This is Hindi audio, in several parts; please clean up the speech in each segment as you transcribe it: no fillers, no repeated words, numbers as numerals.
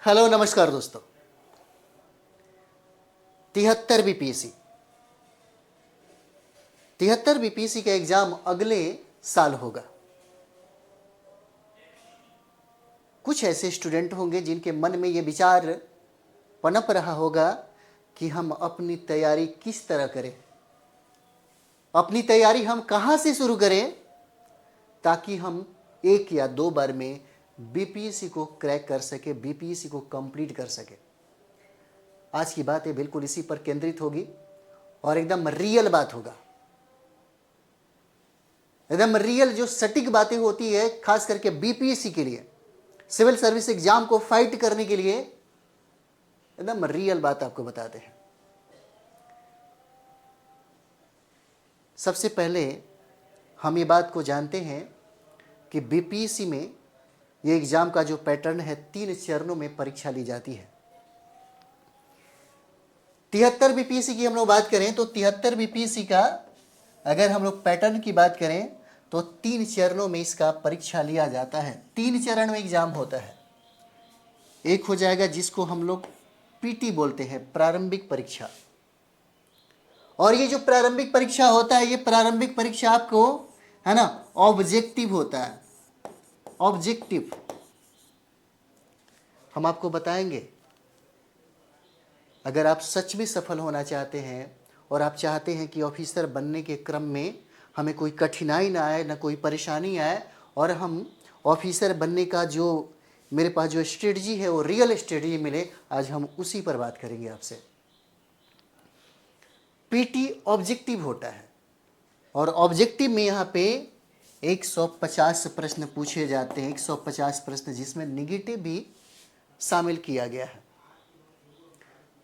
हेलो नमस्कार दोस्तों। 73 बीपीएससी 73 बीपीएससी का एग्जाम अगले साल होगा। कुछ ऐसे स्टूडेंट होंगे जिनके मन में ये विचार पनप रहा होगा कि हम अपनी तैयारी किस तरह करें, अपनी तैयारी हम कहां से शुरू करें ताकि हम एक या दो बार में बीपीएससी को क्रैक कर सके, बीपीएससी को कंप्लीट कर सके। आज की बातें बिल्कुल इसी पर केंद्रित होगी और एकदम रियल बात होगा, एकदम रियल जो सटीक बातें होती है, खास करके बीपीएससी के लिए, सिविल सर्विस एग्जाम को फाइट करने के लिए एकदम रियल बात आपको बताते हैं। सबसे पहले हम ये बात को जानते हैं कि बीपीएससी में ये एग्जाम का जो पैटर्न है, 3 चरणों में परीक्षा ली जाती है। 73 बीपीएससी की हम लोग बात करें तो 73 बीपीएससी का अगर हम लोग पैटर्न की बात करें तो 3 चरणों में इसका परीक्षा लिया जाता है। 3 चरण में एग्जाम होता है। एक हो जाएगा जिसको हम लोग पीटी बोलते हैं, प्रारंभिक परीक्षा। और ये जो प्रारंभिक परीक्षा होता है, ये प्रारंभिक परीक्षा आपको है ना ऑब्जेक्टिव होता है। ऑब्जेक्टिव हम आपको बताएंगे। अगर आप सच में सफल होना चाहते हैं और आप चाहते हैं कि ऑफिसर बनने के क्रम में हमें कोई कठिनाई ना आए, ना कोई परेशानी आए, और हम ऑफिसर बनने का जो मेरे पास जो स्ट्रेटजी है वो रियल स्ट्रेटजी मिले, आज हम उसी पर बात करेंगे आपसे। पीटी ऑब्जेक्टिव होता है और ऑब्जेक्टिव में यहाँ पे 150 प्रश्न पूछे जाते हैं। 150 प्रश्न जिसमें निगेटिव भी शामिल किया गया है।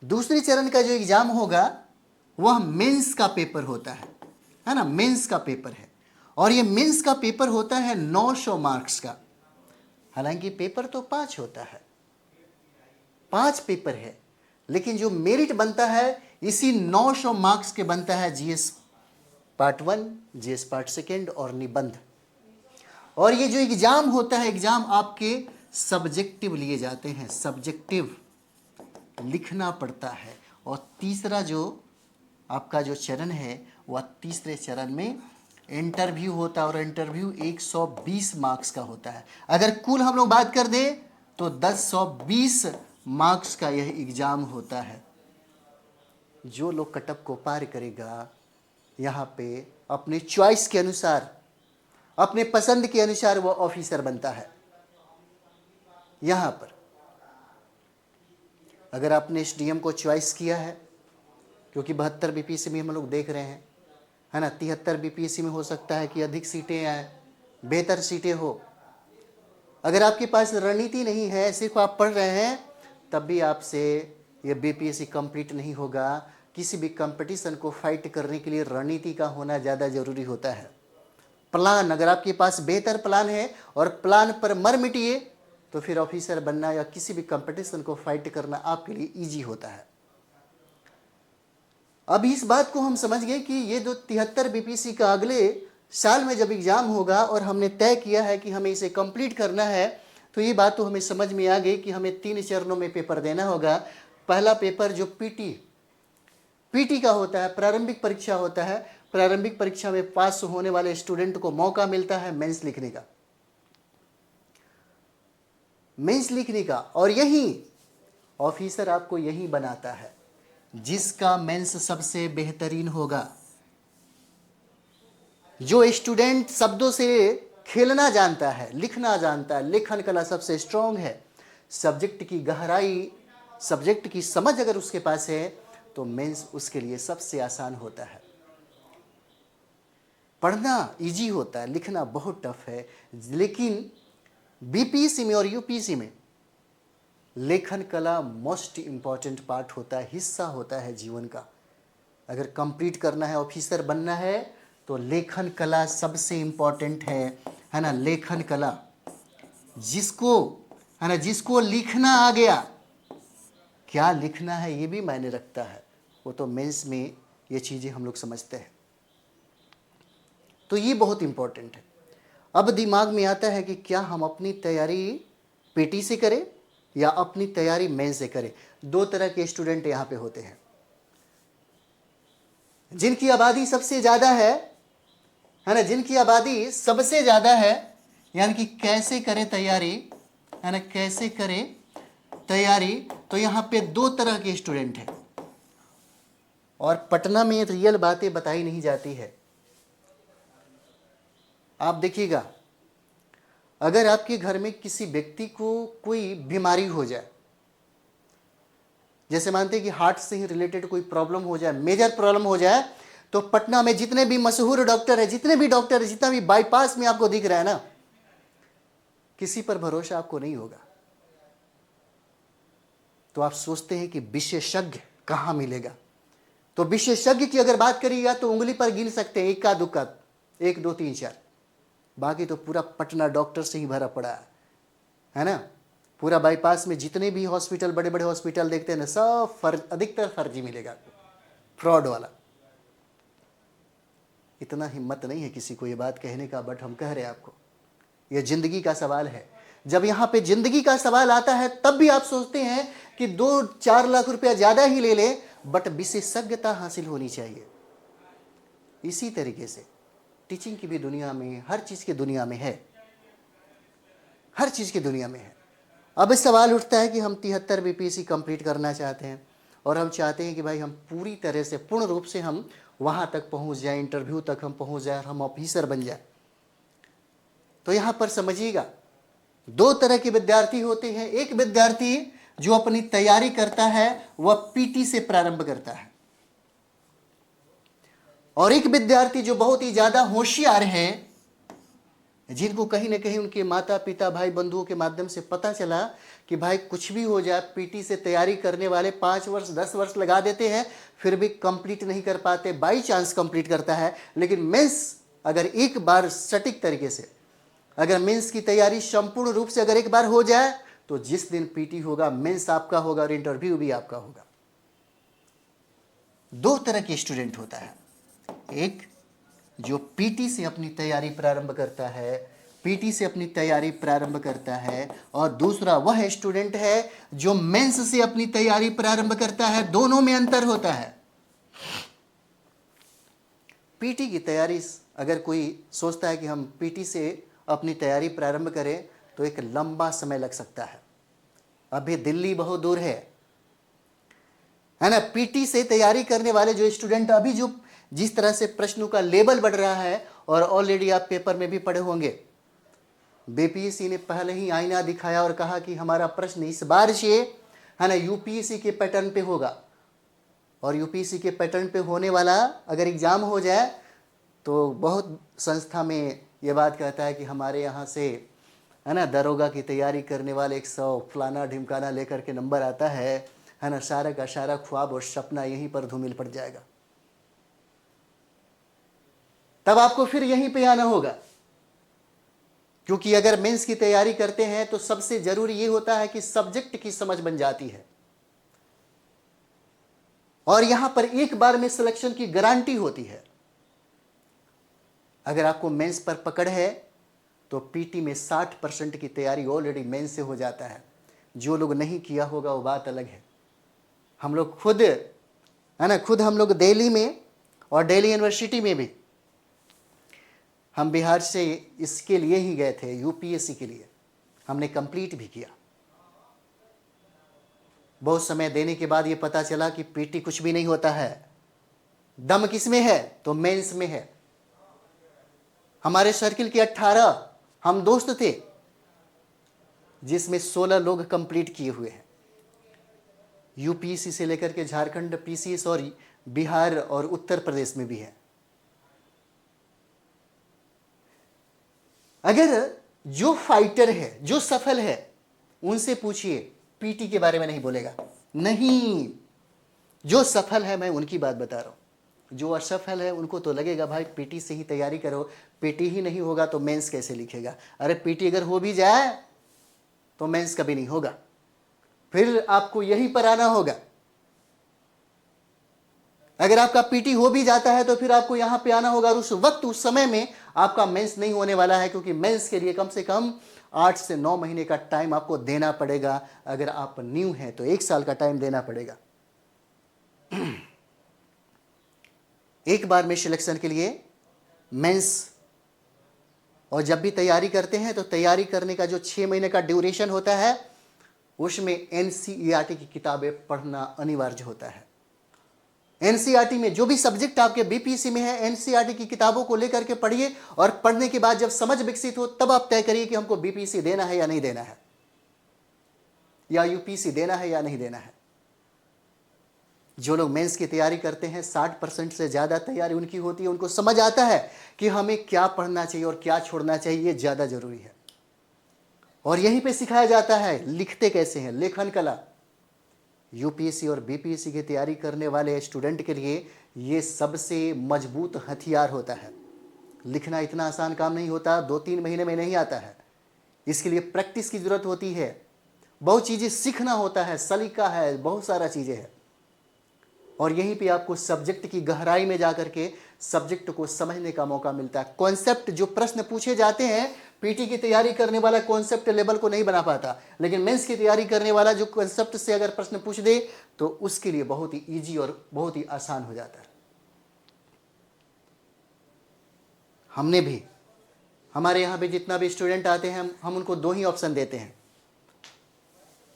दूसरे चरण का जो एग्जाम होगा वह मेंस का पेपर होता है ना, मेंस का पेपर है। और ये मेंस का पेपर होता है 900 मार्क्स का। हालांकि पेपर तो 5 होता है, 5 पेपर है, लेकिन जो मेरिट बनता है इसी 900 मार्क्स के बनता है जीएस पार्ट 1, जीएस पार्ट 2 और निबंध। और ये जो एग्जाम होता है, एग्जाम आपके सब्जेक्टिव लिए जाते हैं, सब्जेक्टिव लिखना पड़ता है। और तीसरा जो आपका जो चरण है वह तीसरे चरण में इंटरव्यू होता है और इंटरव्यू 120 मार्क्स का होता है। अगर कुल हम लोग बात कर दें तो 120 मार्क्स का यह एग्जाम होता है। जो लोग कटअप को पार करेगा यहाँ पे अपने चॉइस के अनुसार, अपने पसंद के अनुसार वो ऑफिसर बनता है। यहाँ पर अगर आपने एसडीएम को चॉइस किया है, क्योंकि 72 बीपीएससी में हम लोग देख रहे हैं है ना, 73 बीपीएससी में हो सकता है कि अधिक सीटें आए, बेहतर सीटें हो। अगर आपके पास रणनीति नहीं है, सिर्फ आप पढ़ रहे हैं, तब भी आपसे ये बीपीएससी कंप्लीट नहीं होगा। किसी भी कंपटीशन को फाइट करने के लिए रणनीति का होना ज़्यादा जरूरी होता है। प्लान, अगर आपके पास बेहतर प्लान है और प्लान पर मर मिटिए तो फिर ऑफिसर बनना या किसी भी कंपटीशन को फाइट करना आपके लिए इजी होता है। अब इस बात को हम समझ गए कि ये जो 73 बीपीएससी का अगले साल में जब एग्जाम होगा और हमने तय किया है कि हमें इसे कंप्लीट करना है, तो ये बात तो हमें समझ में आ गई कि हमें 3 चरणों में पेपर देना होगा। पहला पेपर जो पीटी का होता है, प्रारंभिक परीक्षा होता है। प्रारंभिक परीक्षा में पास होने वाले स्टूडेंट को मौका मिलता है मेंस लिखने का, मेंस लिखने का। और यही ऑफिसर आपको यही बनाता है जिसका मेंस सबसे बेहतरीन होगा। जो स्टूडेंट शब्दों से खेलना जानता है, लिखना जानता है, लेखन कला सबसे स्ट्रांग है, सब्जेक्ट की गहराई, सब्जेक्ट की समझ अगर उसके पास है तो मेंस उसके लिए सबसे आसान होता है। पढ़ना इजी होता है, लिखना बहुत टफ है। लेकिन बीपीएससी में और यूपीएससी में लेखन कला मोस्ट इंपॉर्टेंट पार्ट होता है, हिस्सा होता है जीवन का। अगर कंप्लीट करना है, ऑफिसर बनना है, तो लेखन कला सबसे इंपॉर्टेंट है ना। लेखन कला जिसको है ना, जिसको लिखना आ गया, क्या लिखना है ये भी मायने रखता है, वो तो मेंस में ये चीज़ें हम लोग समझते हैं। तो ये बहुत इंपॉर्टेंट है। अब दिमाग में आता है कि क्या हम अपनी तैयारी पीटी से करें या अपनी तैयारी मेंस से करें। दो तरह के स्टूडेंट यहाँ पे होते हैं। जिनकी आबादी सबसे ज़्यादा है ना, जिनकी आबादी सबसे ज़्यादा है, यानी कि कैसे करें तैयारी, है ना, कैसे करें तैयारी, तो यहाँ पे दो तरह के स्टूडेंट हैं। और पटना में रियल बातें बताई नहीं जाती है। आप देखिएगा, अगर आपके घर में किसी व्यक्ति को कोई बीमारी हो जाए, जैसे मानते हैं कि हार्ट से ही रिलेटेड कोई प्रॉब्लम हो जाए, मेजर प्रॉब्लम हो जाए, तो पटना में जितने भी मशहूर डॉक्टर है, जितने भी डॉक्टर है, जितना भी बाईपास में आपको दिख रहा है ना, किसी पर भरोसा आपको नहीं होगा। तो आप सोचते हैं कि विशेषज्ञ कहाँ मिलेगा? तो विशेषज्ञ की अगर बात करिएगा तो उंगली पर गिन सकते हैं, इक्का दुक्का, 1 2 3 4। बाकी तो पूरा पटना डॉक्टर से ही भरा पड़ा है ना। पूरा बाईपास में जितने भी हॉस्पिटल, बड़े बड़े हॉस्पिटल देखते हैं ना, सब अधिकतर फर्जी मिलेगा, फ्रॉड वाला। इतना हिम्मत नहीं है किसी को ये बात कहने का, बट हम कह रहे हैं आपको, ये जिंदगी का सवाल है। जब यहाँ पे जिंदगी का सवाल आता है तब भी आप सोचते हैं कि 2-4 लाख रुपया ज़्यादा ही ले लें, बट विशेषज्ञता हासिल होनी चाहिए। इसी तरीके से टीचिंग की भी दुनिया में, हर चीज़ की दुनिया में है, हर चीज़ की दुनिया में है। अब सवाल उठता है कि हम 73 बीपीएससी कंप्लीट करना चाहते हैं और हम चाहते हैं कि भाई हम पूरी तरह से, पूर्ण रूप से हम वहाँ तक पहुँच जाएं, इंटरव्यू तक हम पहुँच जाएं और हम ऑफिसर बन जाएं। तो यहाँ पर समझिएगा, दो तरह के विद्यार्थी होते हैं। एक विद्यार्थी जो अपनी तैयारी करता है वह पीटी से प्रारंभ करता है, और एक विद्यार्थी जो बहुत ही ज्यादा होशियार है, जिनको कहीं ना कहीं उनके माता पिता, भाई बंधुओं के माध्यम से पता चला कि भाई कुछ भी हो जाए, पीटी से तैयारी करने वाले 5 वर्ष 10 वर्ष लगा देते हैं, फिर भी कंप्लीट नहीं कर पाते, बाई चांस कंप्लीट करता है। लेकिन मेंस अगर एक बार सटीक तरीके से, अगर मेंस की तैयारी संपूर्ण रूप से अगर एक बार हो जाए, तो जिस दिन पीटी होगा, मेंस आपका होगा और इंटरव्यू भी आपका होगा। दो तरह के स्टूडेंट होता है, एक जो पीटी से अपनी तैयारी प्रारंभ करता है, पीटी से अपनी तैयारी प्रारंभ करता है, और दूसरा वह स्टूडेंट है जो मेंस से अपनी तैयारी प्रारंभ करता है। दोनों में अंतर होता है। पीटी की तैयारी अगर कोई सोचता है कि हम पीटी से अपनी तैयारी प्रारंभ करें, तो एक लंबा समय लग सकता है। अभी दिल्ली बहुत दूर है ना। पीटी से तैयारी करने वाले जो स्टूडेंट, अभी जो जिस तरह से प्रश्नों का लेवल बढ़ रहा है, और ऑलरेडी आप पेपर में भी पढ़े होंगे, बीपीएससी ने पहले ही आईना दिखाया और कहा कि हमारा प्रश्न इस बार से, है ना, यूपीएससी के पैटर्न पे होगा। और यूपीएससी के पैटर्न पे होने वाला अगर एग्जाम हो जाए, तो बहुत संस्था में ये बात कहता है कि हमारे यहाँ से, है ना, दरोगा की तैयारी करने वाले 100 फलाना ढिमकाना लेकर के नंबर आता है ना, सारा का सारा ख्वाब और सपना यहीं पर धूमिल पड़ जाएगा। तब आपको फिर यहीं पे आना होगा, क्योंकि अगर मेंस की तैयारी करते हैं तो सबसे जरूरी ये होता है कि सब्जेक्ट की समझ बन जाती है, और यहां पर एक बार में सिलेक्शन की गारंटी होती है। अगर आपको मेंस पर पकड़ है तो पीटी में 60% की तैयारी ऑलरेडी मेंस से हो जाता है। जो लोग नहीं किया होगा वो बात अलग है। हम लोग खुद, है ना, खुद हम लोग दिल्ली में और दिल्ली यूनिवर्सिटी में भी, हम बिहार से इसके लिए ही गए थे, यूपीएससी के लिए। हमने कंप्लीट भी किया। बहुत समय देने के बाद ये पता चला कि पीटी कुछ भी नहीं होता है। दम किस में है? तो मेंस में है। हमारे सर्किल के 18 हम दोस्त थे, जिसमें 16 लोग कंप्लीट किए हुए हैं। यूपीएससी से लेकर के झारखंड, पीसीएस और बिहार और उत्तर प्रदेश में भी है। अगर जो फाइटर है, जो सफल है, उनसे पूछिए, पीटी के बारे में नहीं बोलेगा। नहीं, जो सफल है, मैं उनकी बात बता रहा हूं। जो असफल है उनको तो लगेगा भाई पीटी से ही तैयारी करो, पीटी ही नहीं होगा तो मेंस कैसे लिखेगा। अरे पीटी अगर हो भी जाए तो मेंस कभी नहीं होगा, फिर आपको यहीं पर आना होगा। अगर आपका पीटी हो भी जाता है तो फिर आपको यहां पे आना होगा, और उस वक्त, उस समय में आपका मेंस नहीं होने वाला है, क्योंकि मेंस के लिए कम से कम 8 से 9 महीने का टाइम आपको देना पड़ेगा। अगर आप न्यू हैं तो 1 साल का टाइम देना पड़ेगा। एक बार में सिलेक्शन के लिए मेंस, और जब भी तैयारी करते हैं तो तैयारी करने का जो 6 महीने का ड्यूरेशन होता है उसमें एनसीईआरटी की किताबें पढ़ना अनिवार्य होता है। एनसीईआरटी में जो भी सब्जेक्ट आपके बीपीएससी में है, एनसीईआरटी की किताबों को लेकर के पढ़िए, और पढ़ने के बाद जब समझ विकसित हो तब आप तय करिए कि हमको बीपीएससी देना है या नहीं देना है, या यूपीएससी देना है या नहीं देना है। जो लोग मेंस की तैयारी करते हैं 60% से ज़्यादा तैयारी उनकी होती है, उनको समझ आता है कि हमें क्या पढ़ना चाहिए और क्या छोड़ना चाहिए, ये ज़्यादा जरूरी है। और यहीं पे सिखाया जाता है लिखते कैसे हैं, लेखन कला। यूपीएससी और बीपीएससी की तैयारी करने वाले स्टूडेंट के लिए ये सबसे मजबूत हथियार होता है। लिखना इतना आसान काम नहीं होता, 2-3 महीने में नहीं आता है। इसके लिए प्रैक्टिस की ज़रूरत होती है, बहुत चीज़ें सीखना होता है, सलीका है, बहुत सारा चीज़ें हैं। और यहीं पे आपको सब्जेक्ट की गहराई में जाकर के सब्जेक्ट को समझने का मौका मिलता है। कॉन्सेप्ट जो प्रश्न पूछे जाते हैं, पीटी की तैयारी करने वाला कॉन्सेप्ट लेवल को नहीं बना पाता, लेकिन मेंस की तैयारी करने वाला जो कॉन्सेप्ट से अगर प्रश्न पूछ दे तो उसके लिए बहुत ही ईजी और बहुत ही आसान हो जाता है। हमने भी, हमारे यहाँ पे जितना भी स्टूडेंट आते हैं हम उनको 2 ही ऑप्शन देते हैं।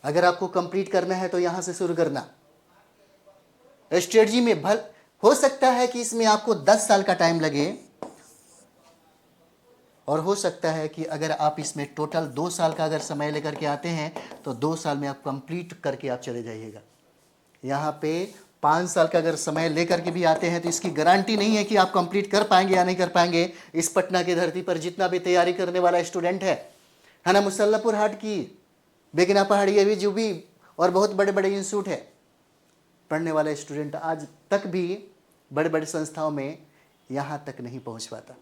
अगर आपको कंप्लीट करना है तो यहाँ से शुरू करना। स्ट्रेटजी में भल हो सकता है कि इसमें आपको 10 साल का टाइम लगे, और हो सकता है कि अगर आप इसमें टोटल 2 साल का अगर समय लेकर के आते हैं तो 2 साल में आप कंप्लीट करके आप चले जाइएगा। यहाँ पे 5 साल का अगर समय लेकर के भी आते हैं तो इसकी गारंटी नहीं है कि आप कंप्लीट कर पाएंगे या नहीं कर पाएंगे। इस पटना की धरती पर जितना भी तैयारी करने वाला स्टूडेंट है ना, मुसल्लपुर हाट की, बेगना पहाड़ी, अभी जो भी और बहुत बड़े बड़े इंस्टीट्यूट है, पढ़ने वाला स्टूडेंट आज तक भी बड़े बड़े संस्थाओं में यहाँ तक नहीं पहुँच पाता।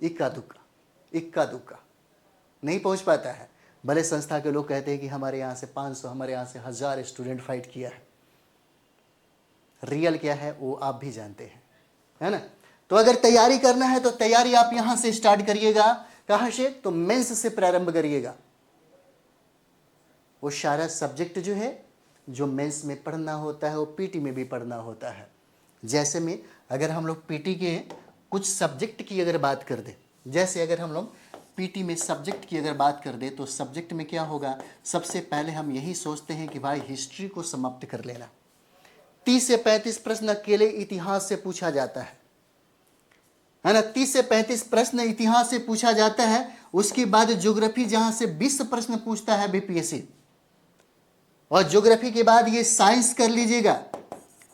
इक्का दुक्का नहीं पहुँच पाता है। भले संस्था के लोग कहते हैं कि हमारे यहाँ से 500, हमारे यहाँ से 1000 स्टूडेंट फाइट किया है। रियल क्या है वो आप भी जानते हैं, है ना। तो अगर तैयारी करना है तो तैयारी आप यहाँ से स्टार्ट करिएगा। कहाँ से? तो मेंस से प्रारंभ करिएगा। वो सारा सब्जेक्ट जो है जो मेंस में पढ़ना होता है वो पीटी में भी पढ़ना होता है। जैसे में अगर हम लोग पीटी के कुछ सब्जेक्ट की अगर बात कर दें, जैसे अगर हम लोग पीटी में सब्जेक्ट की अगर बात कर दें तो सब्जेक्ट में क्या होगा, सबसे पहले हम यही सोचते हैं कि भाई हिस्ट्री को समाप्त कर लेना। 30 से 35 प्रश्न अकेले इतिहास से पूछा जाता है ना। 30 से 35 प्रश्न इतिहास से पूछा जाता है। उसके बाद ज्योग्राफी जहां से 20 प्रश्न पूछता है बीपीएससी, और ज्योग्राफी के बाद ये साइंस कर लीजिएगा,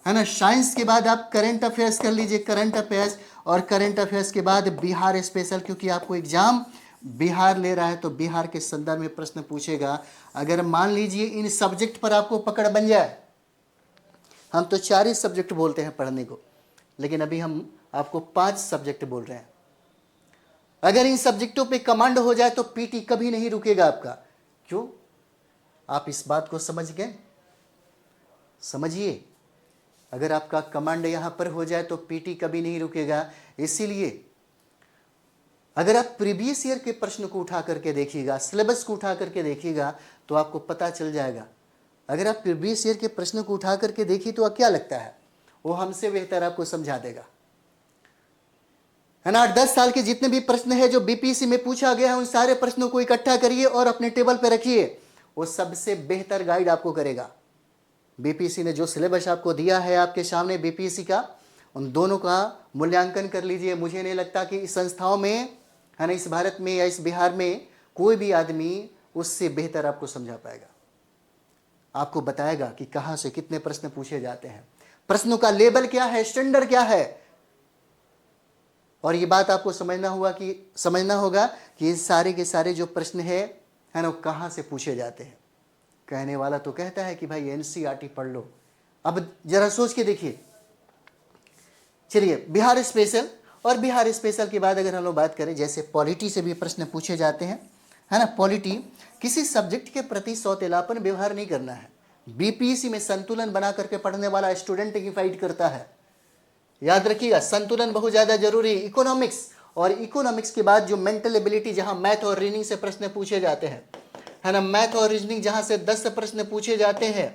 है ना। साइंस के बाद आप करंट अफेयर्स कर लीजिए, करंट अफेयर्स, और करंट अफेयर्स के बाद बिहार स्पेशल, क्योंकि आपको एग्जाम बिहार ले रहा है तो बिहार के संदर्भ में प्रश्न पूछेगा। अगर मान लीजिए इन सब्जेक्ट पर आपको पकड़ बन जाए, हम तो 4 ही सब्जेक्ट बोलते हैं पढ़ने को, लेकिन अभी हम आपको 5 सब्जेक्ट बोल रहे हैं। अगर इन सब्जेक्टों पे कमांड हो जाए तो पीटी कभी नहीं रुकेगा आपका। क्यों? आप इस बात को समझ गए? समझिए, अगर आपका कमांड यहां पर हो जाए तो पीटी कभी नहीं रुकेगा। इसीलिए अगर आप प्रीवियस ईयर के प्रश्न को उठा करके देखिएगा, सिलेबस को उठा करके देखिएगा, तो आपको पता चल जाएगा। अगर आप प्रीवियस ईयर के प्रश्न को उठा करके देखिए तो क्या लगता है, वो हमसे बेहतर आपको समझा देगा, है ना। 8-10 साल के जितने भी प्रश्न है जो बीपीएससी में पूछा गया है, उन सारे प्रश्नों को इकट्ठा करिए और अपने टेबल पर रखिए। वो सबसे बेहतर गाइड आपको करेगा। बीपीएससी ने जो सिलेबस आपको दिया है आपके सामने बीपीएससी का, उन दोनों का मूल्यांकन कर लीजिए। मुझे नहीं लगता कि इस संस्थाओं में, है ना, इस भारत में या इस बिहार में कोई भी आदमी उससे बेहतर आपको समझा पाएगा। आपको बताएगा कि कहाँ से कितने प्रश्न पूछे जाते हैं, प्रश्नों का लेवल क्या है, स्टैंडर्ड क्या है। और ये बात आपको समझना होगा कि ये सारे के सारे जो प्रश्न है ना, वो कहाँ से पूछे जाते हैं। कहने वाला तो कहता है कि भाई एनसीईआरटी पढ़ लो। अब जरा सोच के देखिए। चलिए, बिहार स्पेशल, और बिहार स्पेशल के बाद अगर हम लोग बात करें, जैसे पॉलिटी से भी प्रश्न पूछे जाते हैं, है ना। पॉलिटी, किसी सब्जेक्ट के प्रति सौतेलापन व्यवहार नहीं करना है। बीपीएससी में संतुलन बना करके पढ़ने वाला स्टूडेंट की फाइट करता है। याद रखिएगा, संतुलन बहुत ज़्यादा जरूरी है। इकोनॉमिक्स और इकोनॉमिक्स के बाद जो मेंटल एबिलिटी, जहां मैथ और रीजनिंग से प्रश्न पूछे जाते हैं, है ना, मैथ और रीजनिंग जहां से 10 प्रश्न पूछे जाते हैं,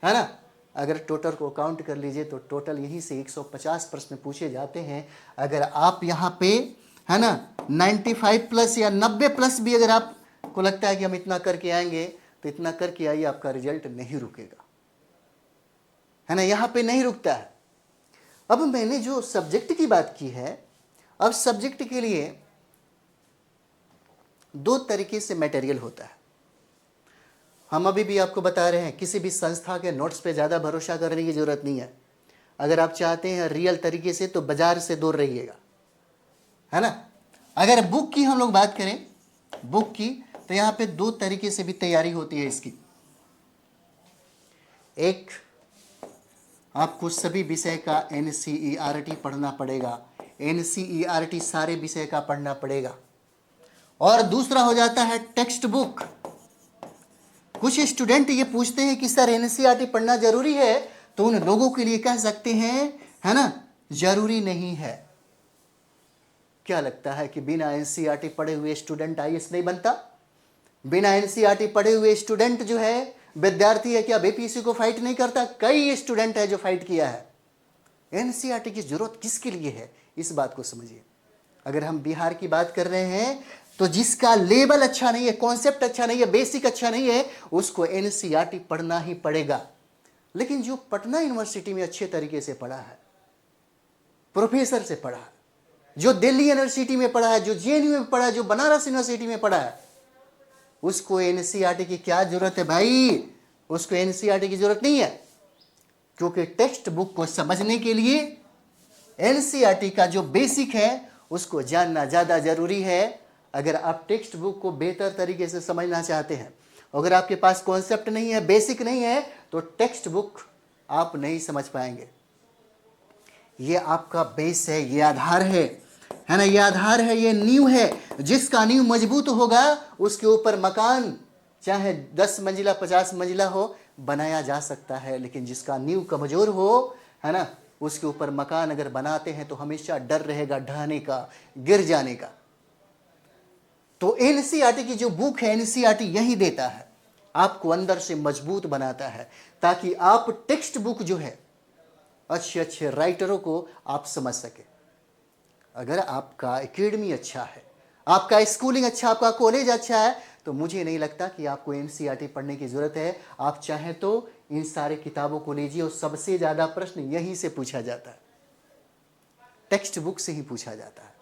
है ना, अगर टोटल को काउंट कर लीजिए तो टोटल यहीं से 150 प्रश्न पूछे जाते हैं। अगर आप यहाँ पे, है ना, 95 प्लस या 90 प्लस भी अगर आपको लगता है कि हम इतना करके आएंगे, तो इतना करके आइए, आपका रिजल्ट नहीं रुकेगा, है ना, यहाँ पे नहीं रुकता है। अब मैंने जो सब्जेक्ट की बात की है, अब सब्जेक्ट के लिए 2 तरीके से मटेरियल होता है। हम अभी भी आपको बता रहे हैं, किसी भी संस्था के नोट्स पे ज़्यादा भरोसा करने की ज़रूरत नहीं है। अगर आप चाहते हैं रियल तरीके से, तो बाजार से दूर रहिएगा, है ना। अगर बुक की हम लोग बात करें, बुक की, तो यहाँ पे 2 तरीके से भी तैयारी होती है इसकी। एक, आपको सभी विषय का NCERT पढ़ना पड़ेगा, NCERT सारे विषय का पढ़ना पड़ेगा। और दूसरा हो जाता है टेक्स्ट बुक। कुछ स्टूडेंट ये पूछते हैं कि सर NCERT पढ़ना जरूरी है, तो उन लोगों के लिए कह सकते हैं, है ना, जरूरी नहीं है। क्या लगता है कि बिना NCERT पढ़े हुए स्टूडेंट IAS नहीं बनता? बिना NCERT पढ़े हुए स्टूडेंट जो है, विद्यार्थी है, क्या BPSC को फाइट नहीं करता? कई स्टूडेंट है जो फाइट किया है। NCERT की जरूरत किसके लिए है, इस बात को समझिए। अगर हम बिहार की बात कर रहे हैं, तो जिसका लेवल अच्छा नहीं है, कॉन्सेप्ट अच्छा नहीं है, बेसिक अच्छा नहीं है, उसको NCERT पढ़ना ही पड़ेगा। लेकिन जो पटना यूनिवर्सिटी में अच्छे तरीके से पढ़ा है, प्रोफेसर से पढ़ा है, जो दिल्ली यूनिवर्सिटी में पढ़ा है, जो JNU में पढ़ा है, जो बनारस यूनिवर्सिटी में पढ़ा है, उसको NCERT की क्या जरूरत है भाई? उसको NCERT की जरूरत नहीं है। क्योंकि टेक्स्ट बुक को समझने के लिए NCERT का जो बेसिक है उसको जानना ज़्यादा जरूरी है। अगर आप टेक्स्ट बुक को बेहतर तरीके से समझना चाहते हैं, अगर आपके पास कॉन्सेप्ट नहीं है, बेसिक नहीं है, तो टेक्स्ट बुक आप नहीं समझ पाएंगे। ये आपका बेस है, ये आधार है ना, ये आधार है, ये नींव है। जिसका नींव मजबूत होगा, उसके ऊपर मकान चाहे 10 मंजिला 50 मंजिला हो, बनाया जा सकता है। लेकिन जिसका नींव कमजोर हो, है ना, उसके ऊपर मकान अगर बनाते हैं तो हमेशा डर रहेगा ढहने का, गिर जाने का। तो NCERT की जो बुक है, NCERT यही देता है, आपको अंदर से मजबूत बनाता है, ताकि आप टेक्स्ट बुक जो है, अच्छे अच्छे राइटरों को आप समझ सके। अगर आपका एकेडमी अच्छा है, आपका स्कूलिंग अच्छा, आपका कॉलेज अच्छा है, तो मुझे नहीं लगता कि आपको NCERT पढ़ने की जरूरत है। आप चाहें तो इन सारे किताबों को लीजिए, और सबसे ज़्यादा प्रश्न यहीं से पूछा जाता है, टेक्स्ट बुक से ही पूछा जाता है।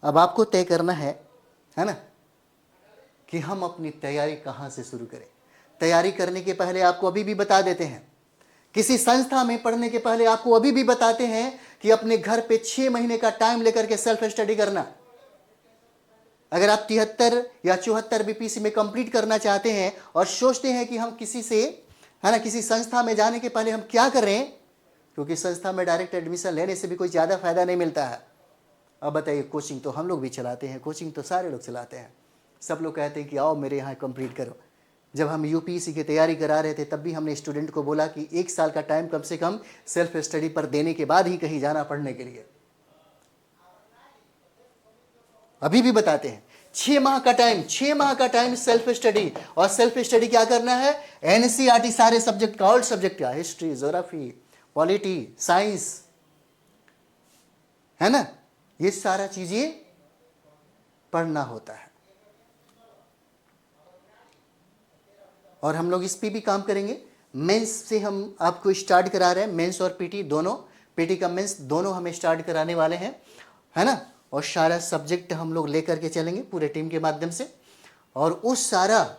अब आपको तय करना है ना, कि हम अपनी तैयारी कहाँ से शुरू करें। तैयारी करने के पहले आपको अभी भी बता देते हैं, किसी संस्था में पढ़ने के पहले आपको अभी भी बताते हैं कि अपने घर पे 6 महीने का टाइम लेकर के सेल्फ स्टडी करना। अगर आप 73 या 74 BPSC में कंप्लीट करना चाहते हैं और सोचते हैं कि हम किसी से, है ना, किसी संस्था में जाने के पहले हम क्या करें, क्योंकि संस्था में डायरेक्ट एडमिशन लेने से भी कोई ज़्यादा फायदा नहीं मिलता है। अब बताइए, कोचिंग तो हम लोग भी चलाते हैं, कोचिंग तो सारे लोग चलाते हैं। सब लोग कहते हैं कि आओ मेरे यहाँ कंप्लीट करो। जब हम UPSC की तैयारी करा रहे थे, तब भी हमने स्टूडेंट को बोला कि 1 साल का टाइम कम से कम सेल्फ स्टडी पर देने के बाद ही कहीं जाना पढ़ने के लिए। अभी भी बताते हैं 6 माह का टाइम, 6 माह का टाइम सेल्फ स्टडी। और सेल्फ स्टडी क्या करना है? NCERT सारे सब्जेक्ट का, ऑल सब्जेक्ट का, हिस्ट्री, ज्योग्राफी, पॉलिटी, साइंस, है ना, ये सारा चीजें पढ़ना होता है। और हम लोग इस पे भी काम करेंगे। मेंस से हम आपको स्टार्ट करा रहे हैं, मेंस और PT दोनों, PT का मेंस दोनों हमें स्टार्ट कराने वाले हैं, है ना। और सारा सब्जेक्ट हम लोग लेकर के चलेंगे पूरे टीम के माध्यम से। और उस सारा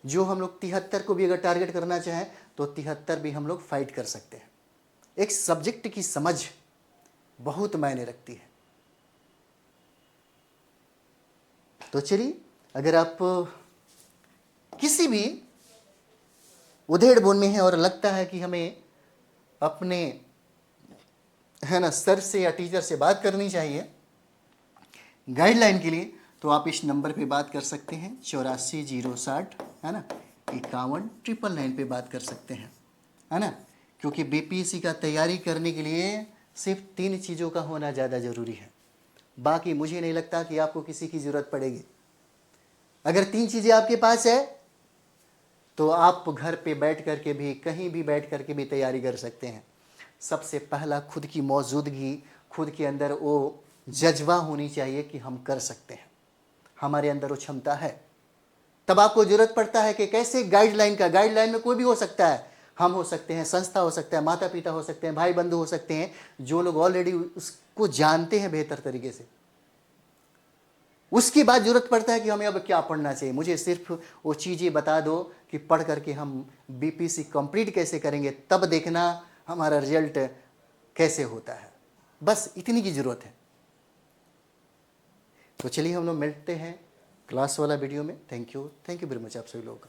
जो हम लोग 73 को भी अगर टारगेट करना चाहें, तो 73 भी हम लोग फाइट कर सकते हैं। एक सब्जेक्ट की समझ बहुत मायने रखती है। तो चलिए, अगर आप किसी भी उधेड़ बुन में है और लगता है कि हमें अपने, है ना, सर से या टीचर से बात करनी चाहिए गाइडलाइन के लिए, तो आप इस नंबर पे बात कर सकते हैं, 84 060, है ना, 51 999 पे बात कर सकते हैं, है ना। क्योंकि BPSC का तैयारी करने के लिए सिर्फ 3 चीज़ों का होना ज़्यादा ज़रूरी है। बाकी मुझे नहीं लगता कि आपको किसी की ज़रूरत पड़ेगी। अगर 3 चीज़ें आपके पास है तो आप घर पे बैठ करके भी, कहीं भी बैठ करके भी तैयारी कर सकते हैं। सबसे पहला खुद की मौजूदगी, खुद के अंदर वो जज्बा होनी चाहिए कि हम कर सकते हैं, हमारे अंदर वो क्षमता है। तब आपको जरूरत पड़ता है कि कैसे गाइडलाइन का, गाइडलाइन में कोई भी हो सकता है, हम हो सकते हैं, संस्था हो सकता है, माता पिता हो सकते हैं, भाई बंधु हो सकते हैं, जो लोग ऑलरेडी उसको जानते हैं बेहतर तरीके से। उसके बाद जरूरत पड़ता है कि हमें अब क्या पढ़ना चाहिए, मुझे सिर्फ वो चीज़ें बता दो कि पढ़ करके हम बीपीसी कंप्लीट कैसे करेंगे, तब देखना हमारा रिजल्ट कैसे होता है। बस इतनी की ज़रूरत है। तो चलिए हम लोग मिलते हैं क्लास वाला वीडियो में। थैंक यू वेरी मच आप सभी लोगों का।